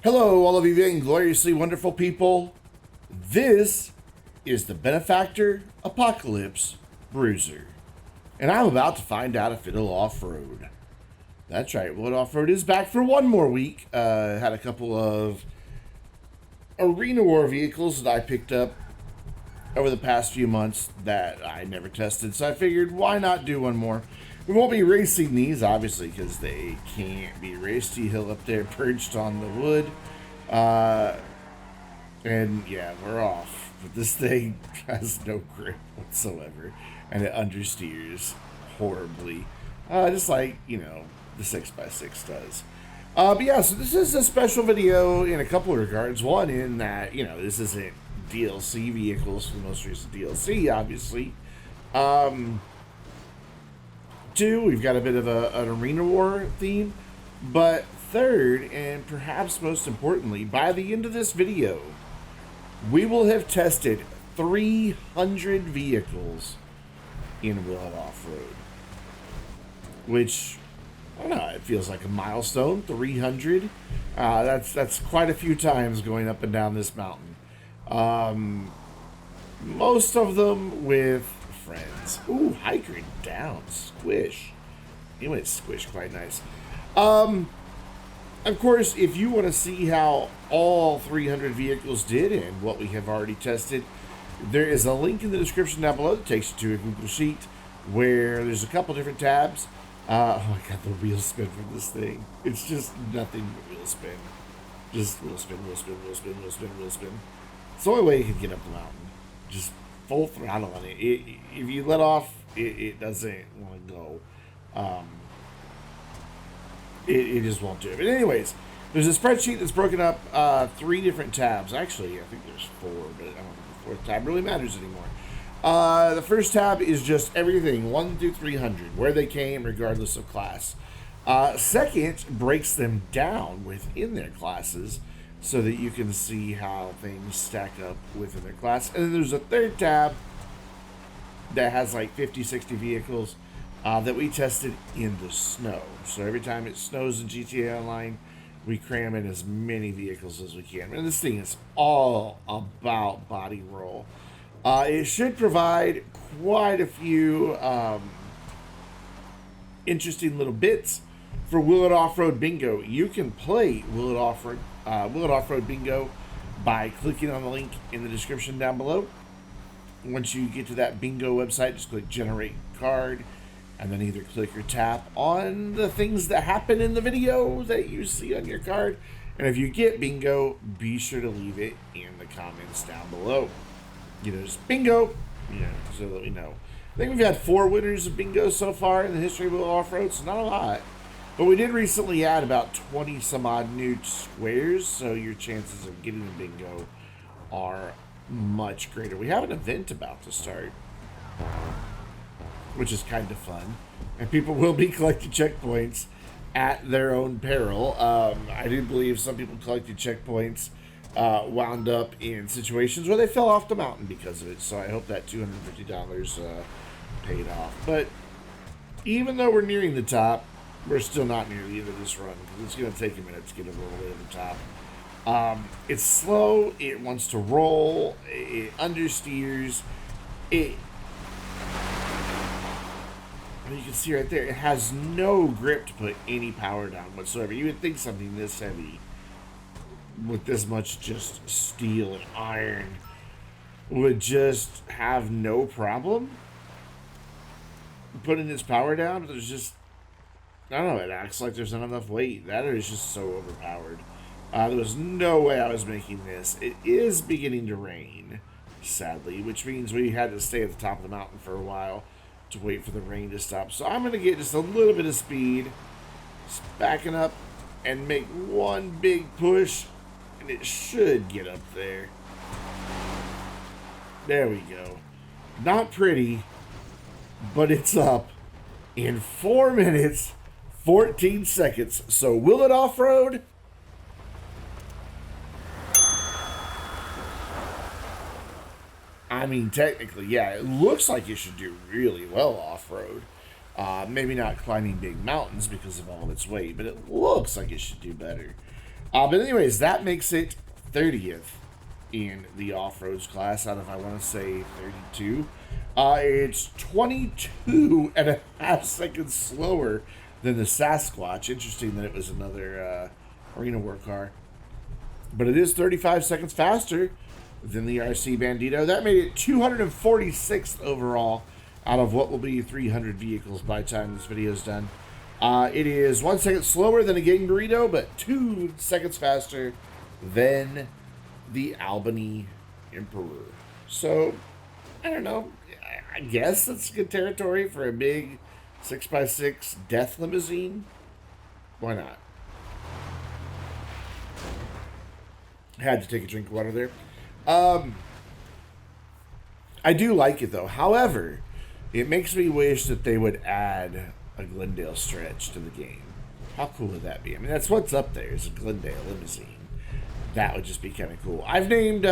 Hello, all of you ingloriously wonderful people. This is the Benefactor Apocalypse Bruiser, and I'm about to find out if it'll off-road. That's right, well, off-road is back for one more week. Had a couple of Arena War vehicles that I picked up over the past few months that I never tested, so I figured why not do one more. We won't be racing these, obviously, because they can't be raced. T-Hill up there perched on the wood. And yeah, we're off. But this thing has no grip whatsoever. And it understeers horribly. Just like, you know, the 6x6 does. But yeah, so this is a special video in a couple of regards. One, in that, you know, this isn't DLC vehicles for the most recent DLC, obviously. Two, we've got a bit of an Arena War theme. But third, and perhaps most importantly, by the end of this video, we will have tested 300 vehicles in Will It Off-Road. Which, I don't know, it feels like a milestone, 300. That's quite a few times going up and down this mountain. Most of them with friends. Ooh, hiker down, squish. He went squish quite nice. Of course, if you want to see how all 300 vehicles did and what we have already tested, there is a link in the description down below that takes you to a Google Sheet where there's a couple different tabs. Oh my god, the wheel spin from this thing. It's just nothing but wheel spin. Just wheel spin, wheel spin, wheel spin, wheel spin, wheel spin. It's the only way you can get up the mountain. Just full throttle on it. If you let off, it doesn't want to go. It just won't do it. But anyways, there's a spreadsheet that's broken up 3 different tabs. Actually, I think there's 4, but I don't think the 4th tab really matters anymore. The first tab is just everything, 1 through 300, where they came, regardless of class. Second, breaks them down within their classes so that you can see how things stack up within their class. And then there's a third tab that has like 50, 60 vehicles that we tested in the snow. So every time it snows in GTA Online, we cram in as many vehicles as we can. And this thing is all about body roll. It should provide quite a few interesting little bits for Will It Off-Road Bingo. You can play Will It Off-Road Bingo by clicking on the link in the description down below. Once you get to that bingo website, just click Generate Card, and then either click or tap on the things that happen in the video that you see on your card. And if you get bingo, be sure to leave it in the comments down below. You know, just bingo, so that we know. I think we've had 4 winners of bingo so far in the history of Will It Off-Road, so not a lot. But we did recently add about 20 some odd new squares, so your chances of getting a bingo are much greater. We have an event about to start, which is kind of fun, and people will be collecting checkpoints at their own peril. I do believe some people collected checkpoints wound up in situations where they fell off the mountain because of it, so I hope that $250 paid off. But even though we're nearing the top, we're still not near the end of this run, because it's going to take a minute to get over all the way to the top. It's slow, it wants to roll, it understeers, you can see right there, it has no grip to put any power down whatsoever. You would think something this heavy, with this much just steel and iron, would just have no problem putting its power down. But there's just, I don't know, it acts like there's not enough weight. That is just so overpowered. There was no way I was making this. It is beginning to rain, sadly, which means we had to stay at the top of the mountain for a while to wait for the rain to stop. So I'm going to get just a little bit of speed, just backing up, and make one big push, and it should get up there. There we go. Not pretty, but it's up in 4 minutes, 14 seconds. So Will It Off-Road? I mean, technically, yeah, it looks like it should do really well off-road. Maybe not climbing big mountains because of all of its weight, but it looks like it should do better. But anyways, that makes it 30th in the off-roads class out of, I want to say, 32. It's 22 and a half seconds slower than the Sasquatch. Interesting that it was another arena war car. But it is 35 seconds faster than the RC Bandito. That made it 246th overall out of what will be 300 vehicles by the time this video is done. It is 1 second slower than a Gang Burrito, but 2 seconds faster than the Albany Emperor. So, I don't know. I guess that's good territory for a big 6x6 death limousine. Why not? Had to take a drink of water there. I do like it though. However, it makes me wish that they would add a Glendale stretch to the game. How cool would that be? I mean, that's what's up there is a Glendale limousine. That would just be kind of cool. I've named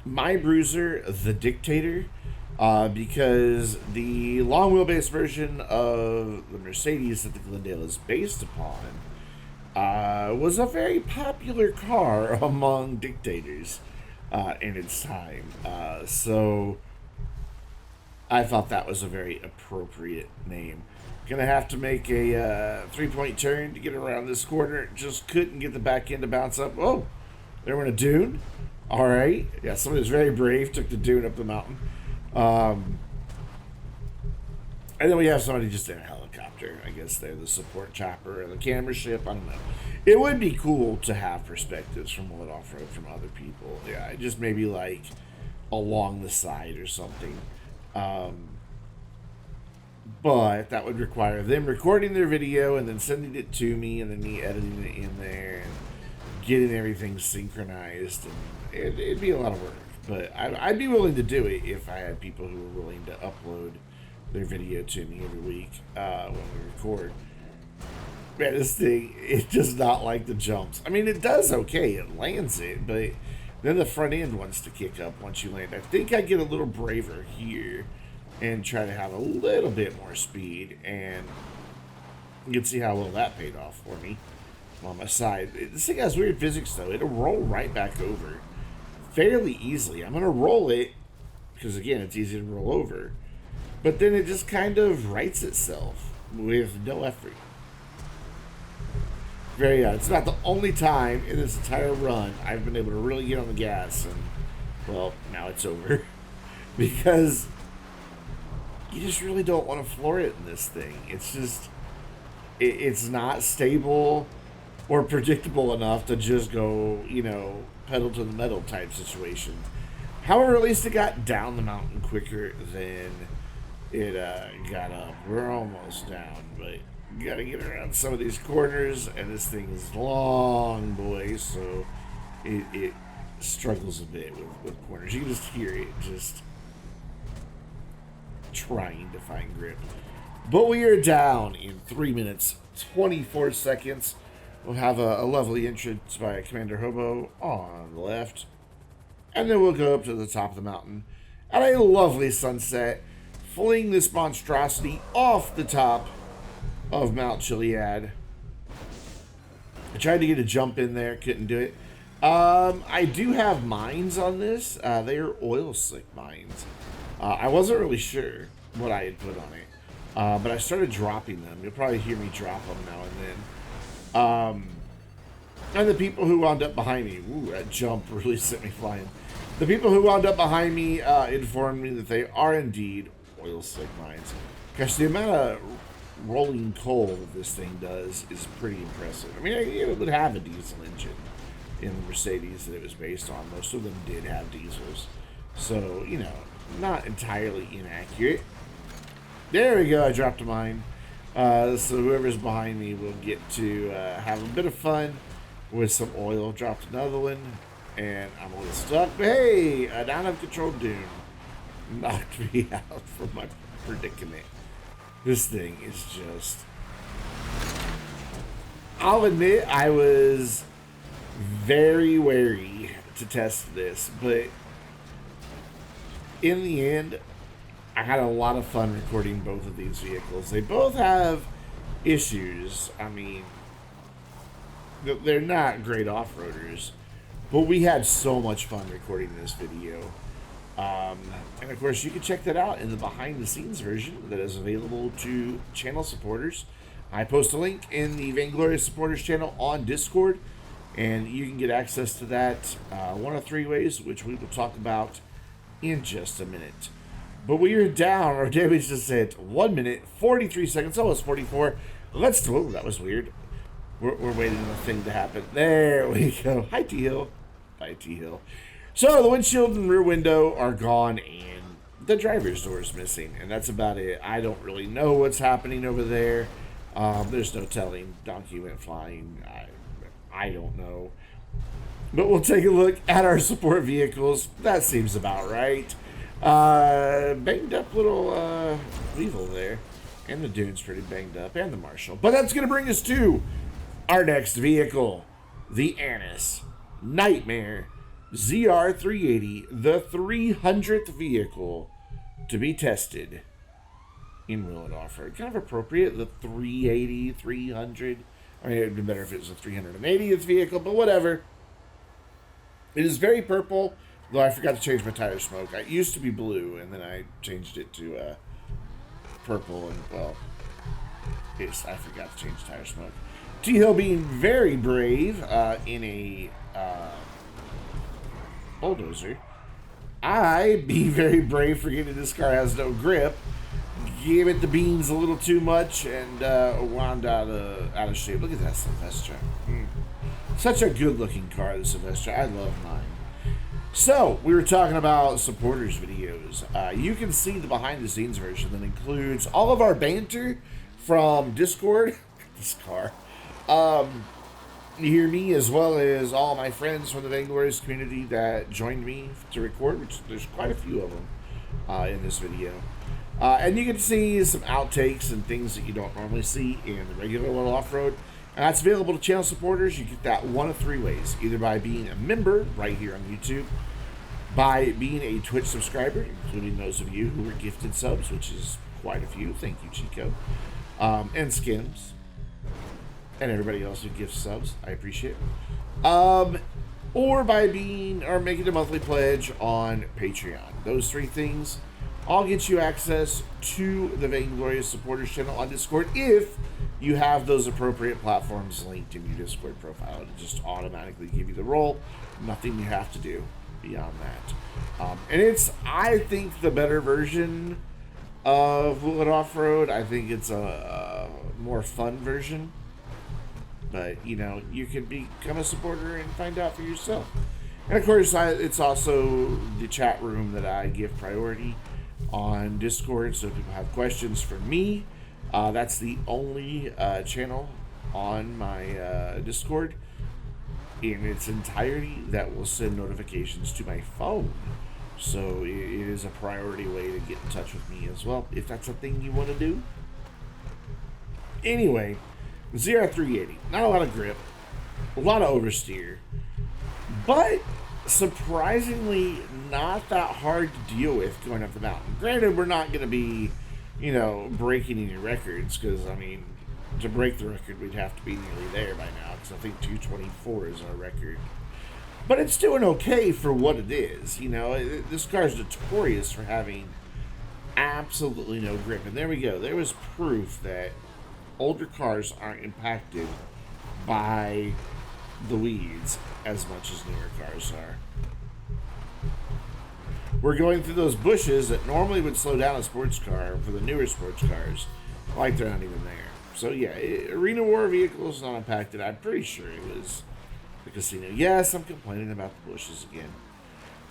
my Bruiser the Dictator because the long wheelbase version of the Mercedes that the Glendale is based upon was a very popular car among dictators in its time. So I thought that was a very appropriate name. Gonna have to make a 3-point turn to get around this corner. Just couldn't get the back end to bounce up. Oh, there went a dune. All right. Yeah, somebody was very brave, took the dune up the mountain. And then we have somebody just in a helicopter. I guess they're the support chopper or the camera ship. I don't know. It would be cool to have perspectives from World Off-Road from other people. Yeah, just maybe like along the side or something. But that would require them recording their video and then sending it to me and then me editing it in there and getting everything synchronized. And it'd be a lot of work. But I'd be willing to do it if I had people who were willing to upload their video to me every week when we record. Man, this thing, it does not like the jumps. I mean, it does okay. It lands it, but then the front end wants to kick up once you land. I think I get a little braver here and try to have a little bit more speed, and you can see how well that paid off for me on my side. This thing has weird physics, though. It'll roll right back over fairly easily. I'm going to roll it because, again, it's easy to roll over, but then it just kind of rights itself with no effort. Very odd. It's not the only time in this entire run I've been able to really get on the gas, and, well, now it's over. Because you just really don't want to floor it in this thing. It's just, it's not stable or predictable enough to just go, you know, pedal to the metal type situation. However, at least it got down the mountain quicker than it got up. We're almost down, but you gotta get around some of these corners, and this thing is long, boy, so it struggles a bit with corners. You can just hear it just trying to find grip. But we are down in 3 minutes, 24 seconds. We'll have a lovely entrance by Commander Hobo on the left. And then we'll go up to the top of the mountain at a lovely sunset, fling this monstrosity off the top of Mt Chiliad. I tried to get a jump in there, couldn't do it. I do have mines on this. They are oil slick mines. I wasn't really sure what I had put on it, but I started dropping them. You'll probably hear me drop them now and then. And the people who wound up behind me, ooh, that jump really sent me flying. The people who wound up behind me informed me that they are indeed oil slick mines. Gosh, the amount of rolling coal this thing does is pretty impressive. I mean, it would have a diesel engine in the Mercedes that it was based on. Most of them did have diesels. So, you know, not entirely inaccurate. There we go, I dropped a mine. So whoever's behind me will get to have a bit of fun with some oil. Dropped another one, and I'm a little stuck. But hey, an out-of-control dune knocked me out from my predicament. This thing is just... I'll admit I was very wary to test this, but in the end, I had a lot of fun recording both of these vehicles. They both have issues. I mean, they're not great off-roaders, but we had so much fun recording this video. And of course, you can check that out in the behind-the-scenes version that is available to channel supporters. I post a link in the Vainglorious Supporters channel on Discord, and you can get access to that one of three ways, which we will talk about in just a minute. But we are down. Our damage just hit 1 minute, 43 seconds, almost 44. Let's. Oh, that was weird. We're waiting on the thing to happen. There we go. Hi, T-Hill. Bye, T-Hill. So the windshield and rear window are gone, and the driver's door is missing, and that's about it. I don't really know what's happening over there. There's no telling. Donkey went flying. I don't know. But we'll take a look at our support vehicles. That seems about right. Banged up little Weevil there. And the Dune's pretty banged up. And the Marshall. But that's going to bring us to our next vehicle. The Annis Nightmare ZR380. The 300th vehicle to be tested in Will It Offroad. Kind of appropriate. The 380, 300. I mean, it would be better if it was a 380th vehicle. But whatever. It is very purple. Though I forgot to change my tire smoke. It used to be blue, and then I changed it to purple, and, well, yes, I forgot to change tire smoke. T-Hill being very brave in a bulldozer. I, being very brave, forgetting this car has no grip, gave it the beans a little too much, and wound out of shape. Look at that Silvestre. Such a good-looking car, the Silvestre. I love mine. So, we were talking about supporters videos. You can see the behind-the-scenes version that includes all of our banter from Discord. This car. You hear me, as well as all my friends from the Vainglorious community that joined me to record, which there's quite a few of them in this video. And you can see some outtakes and things that you don't normally see in the regular Will It Offroad. And that's available to channel supporters. You get that one of three ways. Either by being a member right here on YouTube, by being a Twitch subscriber, including those of you who were gifted subs, which is quite a few. Thank you, Chico. And Skims. And everybody else who gifts subs. I appreciate it. Or by making a monthly pledge on Patreon. Those three things all get you access to the Vainglorious Supporters channel on Discord if you have those appropriate platforms linked in your Discord profile. It'll just automatically give you the role. Nothing you have to do beyond that. And it's, I think, the better version of Will It Offroad. I think it's a more fun version. But, you know, you can become a supporter and find out for yourself. And, of course, it's also the chat room that I give priority on Discord. So if people have questions for me, that's the only channel on my Discord in its entirety that will send notifications to my phone. So it is a priority way to get in touch with me as well, if that's a thing you want to do. Anyway, ZR380, not a lot of grip, a lot of oversteer, but surprisingly not that hard to deal with going up the mountain. Granted, we're not going to be, you know, breaking any records, because, I mean, to break the record, we'd have to be nearly there by now, because I think 224 is our record. But it's doing okay for what it is. You know, this car is notorious for having absolutely no grip. And there we go. There was proof that older cars aren't impacted by the weeds as much as newer cars are. We're going through those bushes that normally would slow down a sports car for the newer sports cars, like they're not even there. So yeah, Arena War vehicle is not impacted. I'm pretty sure it was the casino. Yes, I'm complaining about the bushes again.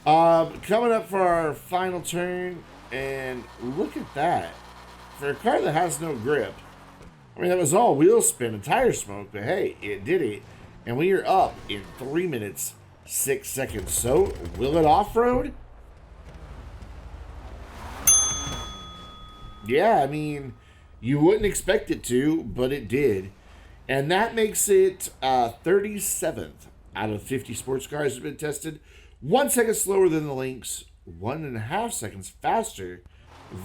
Coming up for our final turn, and look at that. For a car that has no grip, I mean, that was all wheel spin and tire smoke, but hey, it did it. And we are up in 3 minutes, 6 seconds. So, Will It Offroad? Yeah, I mean, you wouldn't expect it to, but it did. And that makes it 37th out of 50 sports cars that have been tested. 1 second slower than the Lynx, 1.5 seconds faster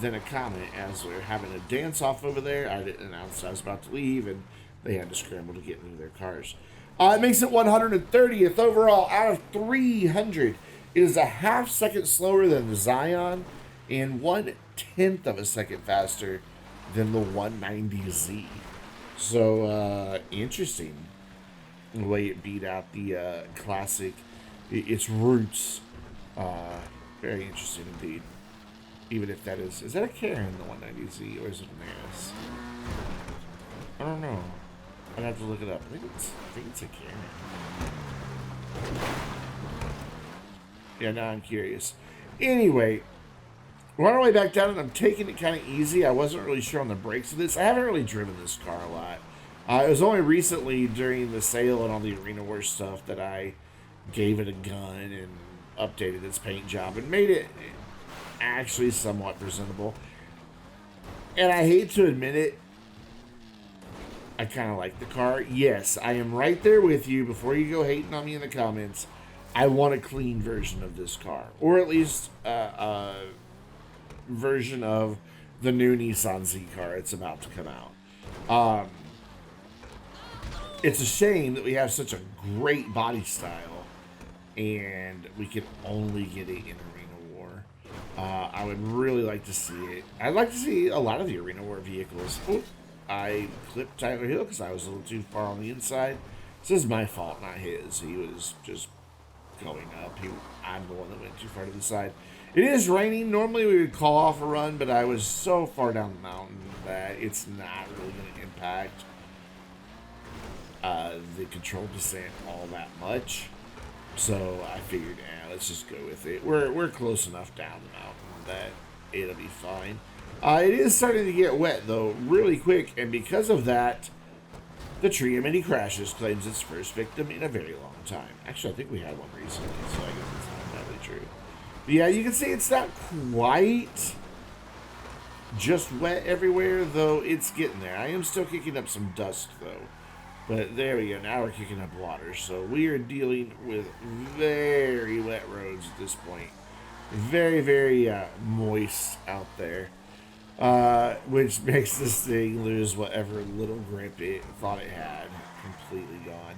than a Comet, as we're having a dance off over there. I didn't announce I was about to leave, and they had to scramble to get into their cars. It makes it 130th overall out of 300. It is a half second slower than the Zion and 1/10 of a second faster than the 190Z. So, interesting the way it beat out the classic, its roots. Very interesting indeed. Even if that is that a Karen, the 190Z, or is it an AS? I don't know. I'd have to look it up. I think it's a Karen. Yeah, now I'm curious. Anyway, we're on our way back down, and I'm taking it kind of easy. I wasn't really sure on the brakes of this. I haven't really driven this car a lot. It was only recently during the sale and all the Arena Wars stuff that I gave it a gun and updated its paint job and made it actually somewhat presentable. And I hate to admit it, I kind of like the car. Yes, I am right there with you. Before you go hating on me in the comments, I want a clean version of this car. Or at least a version of the new Nissan Z car. It's about to come out. It's a shame that we have such a great body style and we can only get it in Arena War. I would really like to see it. I'd like to see a lot of the Arena War vehicles. Oops. I clipped Tyler Hill because I was a little too far on the inside. This is my fault, not his. He was just going up. I'm the one that went too far to the side. It is raining. Normally we would call off a run, but I was so far down the mountain that it's not really going to impact the controlled descent all that much. So I figured, let's just go with it. We're close enough down the mountain that it'll be fine. It is starting to get wet, though, really quick, and because of that, the Tree of Many Crashes claims its first victim in a very long time. Actually, I think we had one recently, so I guess it's not entirely true. But yeah, you can see it's not quite just wet everywhere, though it's getting there. I am still kicking up some dust, though. But there we go. Now we're kicking up water, so we are dealing with very wet roads at this point. Very, very moist out there. Which makes this thing lose whatever little grip it thought it had. Completely gone.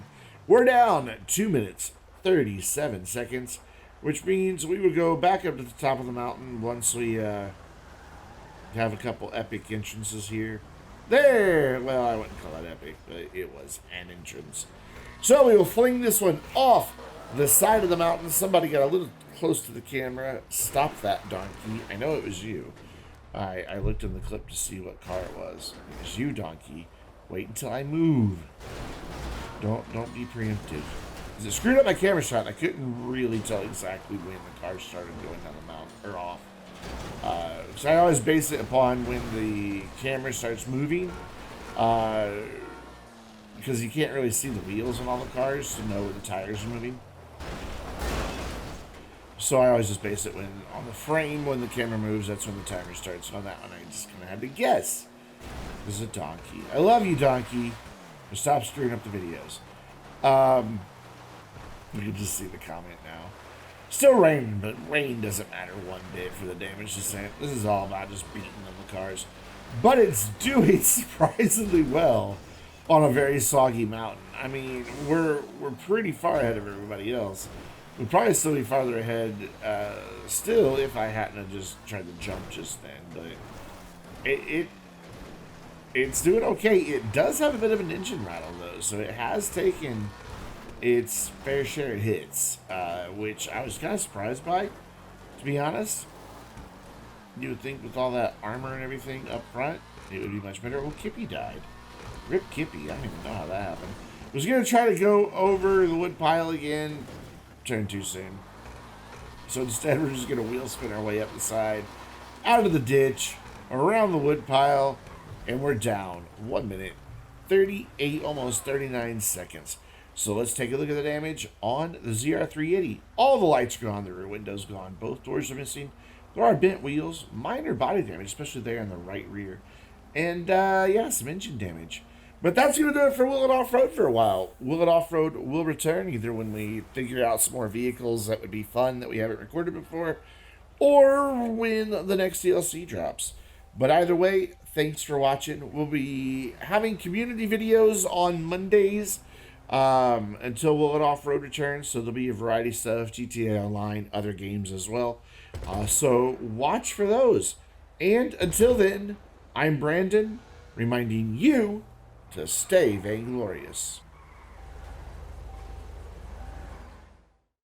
We're down 2 minutes, 37 seconds, which means we would go back up to the top of the mountain once we have a couple epic entrances here. There! Well, I wouldn't call that epic, but it was an entrance. So we will fling this one off the side of the mountain. Somebody got a little close to the camera. Stop that, donkey. I know it was you. I looked in the clip to see what car it was. It was you, donkey. Wait until I move. Don't be preemptive. Because it screwed up my camera shot. I couldn't really tell exactly when the car started going down the mountain, or off. So I always base it upon when the camera starts moving. Because you can't really see the wheels on all the cars to know where the tires are moving. So I always just base it on the frame, when the camera moves, that's when the timer starts. And on that one, I just kind of had to guess. This is a donkey. I love you, donkey. But stop screwing up the videos. You can just see the comment now. Still raining, but rain doesn't matter one bit for the damage descent. This is all about just beating on the cars. But it's doing surprisingly well on a very soggy mountain. I mean, we're pretty far ahead of everybody else. We'd probably still be farther ahead still if I hadn't have just tried to jump just then. But it's doing okay. It does have a bit of an engine rattle, though. So it has taken its fair share of hits, which I was kind of surprised by, to be honest. You would think with all that armor and everything up front, it would be much better. Oh, Kippy died. Rip Kippy. I don't even know how that happened. I was going to try to go over the wood pile again. Turned too soon. So instead, we're just going to wheel spin our way up the side, out of the ditch, around the wood pile, and we're down 1 minute, 38, almost 39 seconds. So let's take a look at the damage on the ZR380. All the lights are gone, the rear window's gone, both doors are missing. There are bent wheels, minor body damage, especially there in the right rear. And yeah, some engine damage. But that's going to do it for Will It Off-Road for a while. Will It Off-Road will return either when we figure out some more vehicles that would be fun that we haven't recorded before, or when the next DLC drops. But either way, thanks for watching. We'll be having community videos on Mondays. until Will It Off-Road returns. So there'll be a variety of stuff, GTA Online, other games as well. So watch for those. And until then, I'm Brandon, reminding you to stay vainglorious.